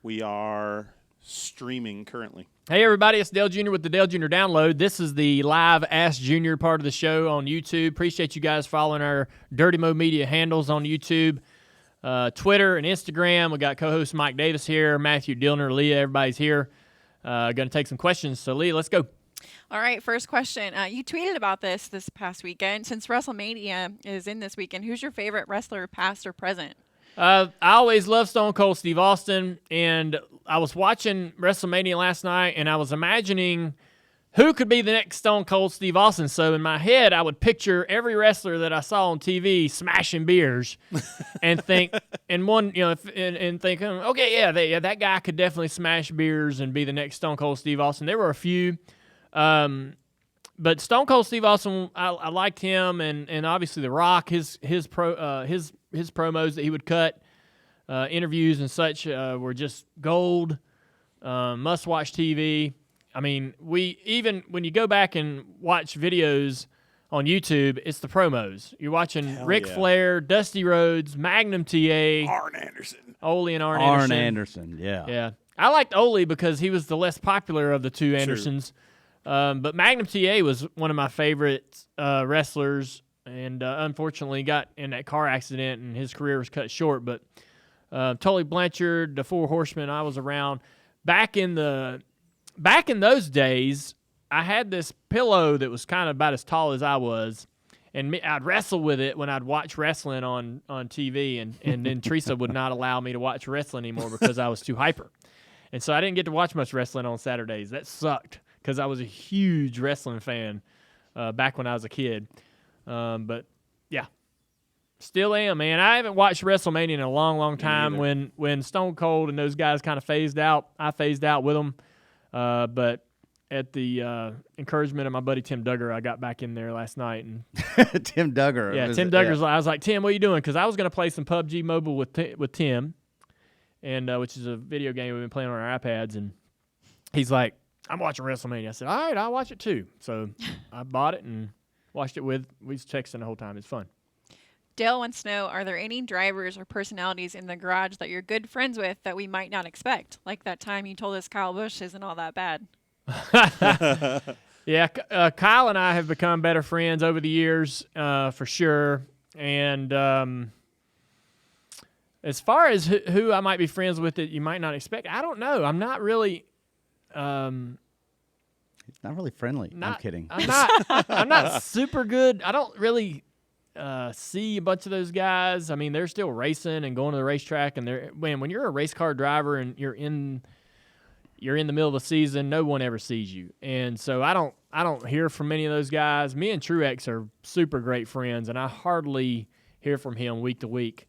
We are streaming currently. Hey, everybody, it's Dale Jr. with the Dale Jr. Download. This is the live Ask Junior part of the show on YouTube. Appreciate you guys following our Dirty Mo Media handles on YouTube, Twitter, and Instagram. We got co-host Mike Davis here, Matthew Dillner, Leah, everybody's here. Going to take some questions. So, Leah, let's go. All right, first question. You tweeted about this past weekend. Since WrestleMania is in this weekend, who's your favorite wrestler, past or present? I always loved Stone Cold Steve Austin, and I was watching WrestleMania last night, and I was imagining who could be the next Stone Cold Steve Austin. So in my head, I would picture every wrestler that I saw on TV smashing beers, and think, and think, okay, yeah, that guy could definitely smash beers and be the next Stone Cold Steve Austin. There were a few, but Stone Cold Steve Austin, I liked him, and obviously The Rock, his promos that he would cut, interviews and such, were just gold, must-watch TV. I mean, even when you go back and watch videos on YouTube, it's the promos. You're watching Ric Flair, Dusty Rhodes, Magnum TA, Arn Anderson. Ole and Arn Anderson, yeah. Yeah. I liked Ole because he was the less popular of the two Andersons. But Magnum TA was one of my favorite wrestlers, and unfortunately got in that car accident, and his career was cut short. But Tully Blanchard, the Four Horsemen, I was around. Back in those days, I had this pillow that was kind of about as tall as I was, and I'd wrestle with it when I'd watch wrestling on TV, and then Teresa would not allow me to watch wrestling anymore because I was too hyper. And so I didn't get to watch much wrestling on Saturdays. That sucked because I was a huge wrestling fan back when I was a kid. But, yeah, still am, man. I haven't watched WrestleMania in a long, long time. When Stone Cold and those guys kind of phased out, I phased out with them. But at the encouragement of my buddy Tim Duggar, I got back in there last night. And Tim Duggar. Yeah, Tim Duggar's. I was like, Tim, what are you doing? Because I was going to play some PUBG Mobile with Tim, and which is a video game we've been playing on our iPads. And he's like, I'm watching WrestleMania. I said, all right, I'll watch it too. So I bought it and watched it we was texting the whole time. It's fun. Dale wants to know, are there any drivers or personalities in the garage that you're good friends with that we might not expect? Like that time you told us Kyle Busch isn't all that bad. Yeah, Kyle and I have become better friends over the years, for sure. And as far as who I might be friends with that you might not expect, I don't know. I'm not really... He's not really friendly. I'm kidding. I'm not super good. I don't really see a bunch of those guys. I mean, they're still racing and going to the racetrack, and when you're a race car driver and you're in the middle of the season, no one ever sees you. And so I don't hear from many of those guys. Me and Truex are super great friends, and I hardly hear from him week to week.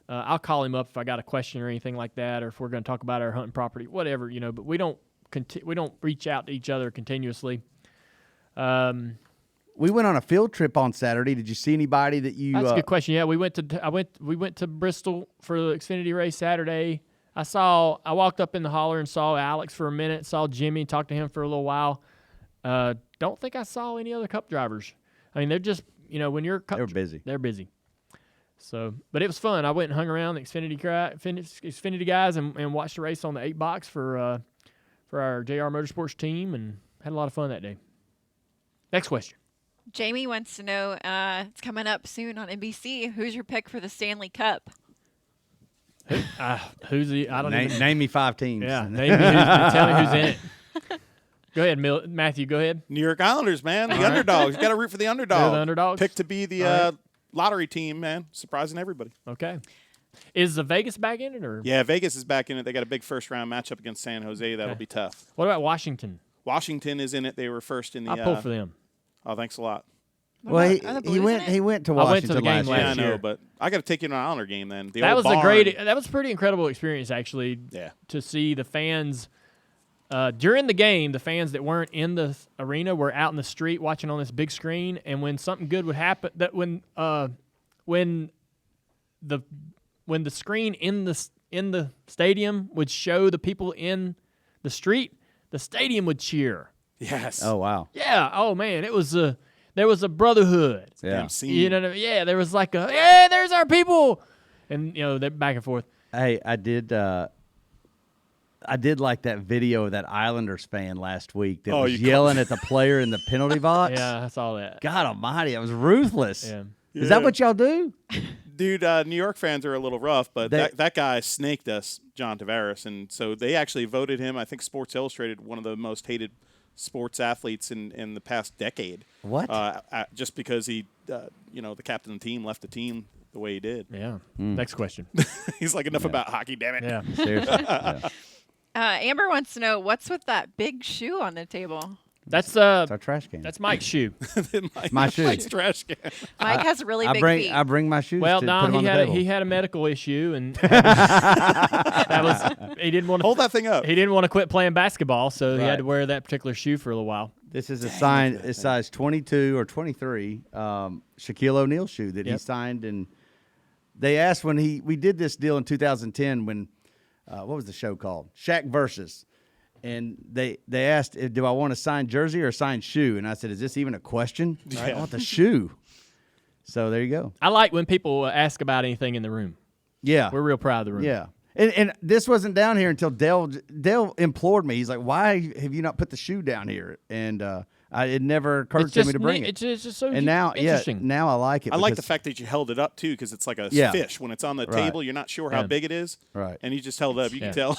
I'll call him up if I got a question or anything like that, or if we're going to talk about our hunting property, whatever, but we don't reach out to each other continuously. We went on a field trip on Saturday. Did you see anybody that you? That's a good question. Yeah, we went to Bristol for the Xfinity race Saturday. I walked up in the holler and saw Alex for a minute. Saw Jimmy, talked to him for a little while. Don't think I saw any other Cup drivers. I mean, they're just when you're they're busy. They're busy. So, but it was fun. I went and hung around the Xfinity guys and watched the race on the 8-box for our JR Motorsports team, and had a lot of fun that day. Next question. Jamie wants to know, it's coming up soon on NBC. Who's your pick for the Stanley Cup? Who's the? I don't even name me 5 teams. Yeah, tell me who's in it. Go ahead, Matthew. Go ahead. New York Islanders, man, the underdogs. You got to root for the underdog. They're the underdogs. Picked to be the lottery team, man, surprising everybody. Okay. Is the Vegas back in it, or? Yeah, Vegas is back in it. They got a big first-round matchup against San Jose. That'll be tough. What about Washington? Washington is in it. They were first in the. I pulled for them. Oh, thanks a lot. Well, he went to Washington. I went to the game last year. last year. I know, but I got to take you to an Islander game then. That was a pretty incredible experience, actually. Yeah. To see the fans during the game, the fans that weren't in the arena were out in the street watching on this big screen, and when something good would happen, that when the screen in the stadium would show the people in the street, the stadium would cheer. Yes. Oh wow. Yeah. Oh man, there was a brotherhood. Yeah. You know what I mean? Yeah, there was like there's our people, and they're back and forth. Hey, I did. I did like that video of that Islanders fan last week that Oh, was you yelling at the player in the penalty box. Yeah, I saw that. God almighty, that was ruthless. Yeah. Is that what y'all do? Dude, New York fans are a little rough, but that guy snaked us, John Tavares, and so they actually voted him, I think Sports Illustrated, one of the most hated sports athletes in the past decade. What? Just because he, the captain of the team left the team the way he did. Yeah. Next question. He's like, enough about hockey, damn it. Yeah. Seriously. Yeah. Amber wants to know what's with that big shoe on the table. That's It's our trash can. That's Mike's shoe. My shoe. Mike's trash can. Mike has really big feet. I bring my shoes. Well, to no, put 'em on the table. he had a medical issue, and that was he didn't want to Hold that thing up. He didn't want to quit playing basketball, so he had to wear that particular shoe for a little while. This is a size 22 or 23 Shaquille O'Neal shoe that he signed, and they asked when we did this deal in 2010 when what was the show called? Shaq Versus. And they asked, do I want a signed jersey or a signed shoe? And I said, is this even a question? I want the shoe. So there you go. I like when people ask about anything in the room. Yeah. We're real proud of the room. Yeah. And this wasn't down here until Dale implored me. He's like, why have you not put the shoe down here? And it never occurred to me to bring it. It's just so And now, interesting. now I like it. I like the because- fact that you held it up, too, because it's like a fish. When it's on the Right. table, you're not sure how Yeah. big it is. Right. And you just held it up. You can tell.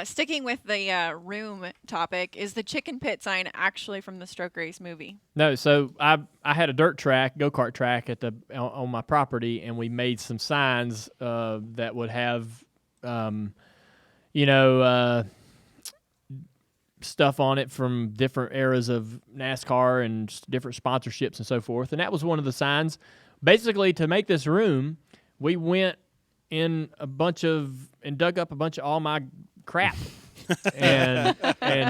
Sticking with the room topic, is the chicken pit sign actually from the Stroke Race movie? No, so I had a dirt track, go-kart track on my property, and we made some signs that would have, stuff on it from different eras of NASCAR and different sponsorships and so forth. And that was one of the signs. Basically, to make this room, we went in and dug up a bunch of all my crap and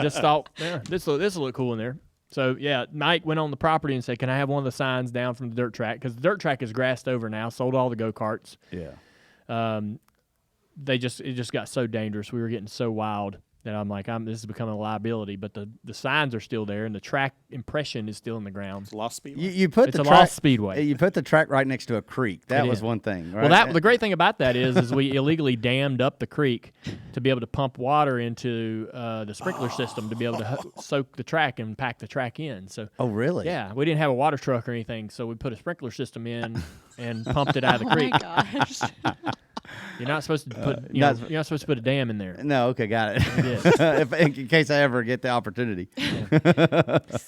just thought, this will look cool in there. So yeah, Mike went on the property and said, "Can I have one of the signs down from the dirt track?" Because the dirt track is grassed over now. Sold all the go karts. Yeah. It just got so dangerous. We were getting so wild that I'm like, this is becoming a liability. But the signs are still there, and the track impression is still in the ground. It's lost speed. You put It's the a track, lost speedway. You put the track right next to a creek. That It was is. one thing. Right? Well, the great thing about that is we illegally dammed up the creek to be able to pump water into the sprinkler system to be able to soak the track and pack the track in. So, Oh, really? yeah, we didn't have a water truck or anything, so we put a sprinkler system in and pumped it out of the creek. Oh my gosh. You're not supposed to put not- you're not supposed to put a dam in there. No, okay, got it. Yeah. in case I ever get the opportunity.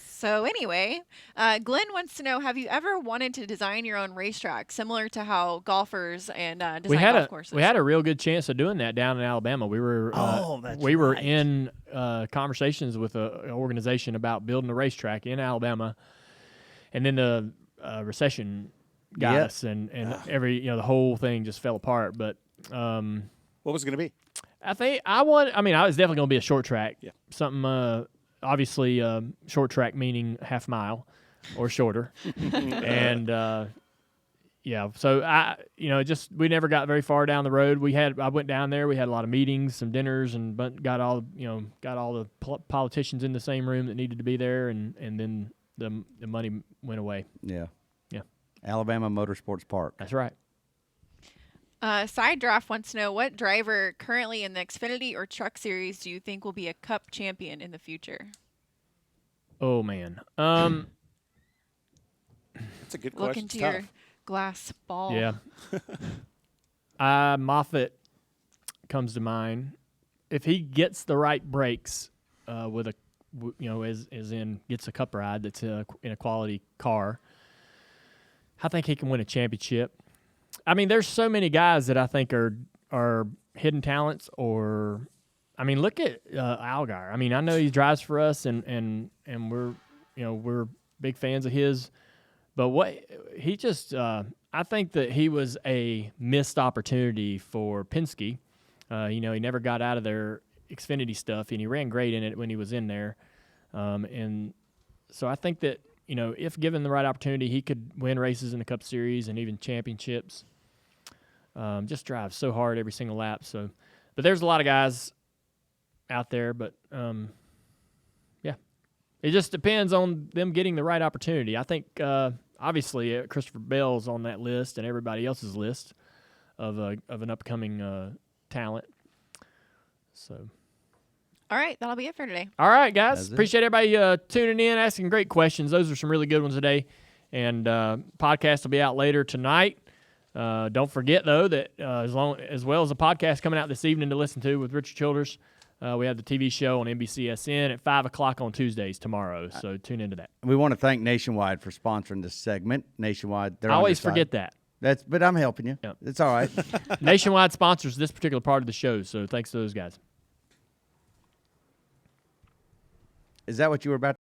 So anyway, Glenn wants to know: have you ever wanted to design your own racetrack, similar to how golfers and design golf courses? We had a real good chance of doing that down in Alabama. We were we were in conversations with an organization about building a racetrack in Alabama, and then the recession got us, and the whole thing just fell apart. But What was it going to be? I was definitely going to be a short track. Yeah. Something obviously short track meaning half mile or shorter, and so we never got very far down the road. I went down there. We had a lot of meetings, some dinners, and got all the politicians in the same room that needed to be there, and then the money went away. Yeah. Yeah. Alabama Motorsports Park. That's right. Side Draft wants to know: what driver currently in the Xfinity or Truck Series do you think will be a Cup champion in the future? Oh man. That's a good Look question. into It's your tough. glass ball. Yeah. Moffitt comes to mind. If he gets the right brakes with as in gets a Cup ride that's in a quality car, I think he can win a championship. I mean, there's so many guys that I think are hidden talents. Or, I mean, look at Algar. I mean, I know he drives for us, and we're big fans of his. But I think that he was a missed opportunity for Penske. He never got out of their Xfinity stuff, and he ran great in it when he was in there. And so I think that, if given the right opportunity, he could win races in the Cup Series and even championships. Just drives so hard every single lap. So, but there's a lot of guys out there, but yeah, it just depends on them getting the right opportunity. I think obviously Christopher Bell's on that list and everybody else's list of an upcoming talent. So. All right, that'll be it for today. All right, guys. That's it. Appreciate everybody tuning in, asking great questions. Those are some really good ones today. And podcast will be out later tonight. Don't forget, though, that as well as the podcast coming out this evening to listen to with Richard Childers, we have the TV show on NBCSN at 5 o'clock on Tuesdays tomorrow. So tune into that. We want to thank Nationwide for sponsoring this segment. Nationwide, I always forget that. But I'm helping you. Yep. It's all right. Nationwide sponsors this particular part of the show, so thanks to those guys. Is that what you were about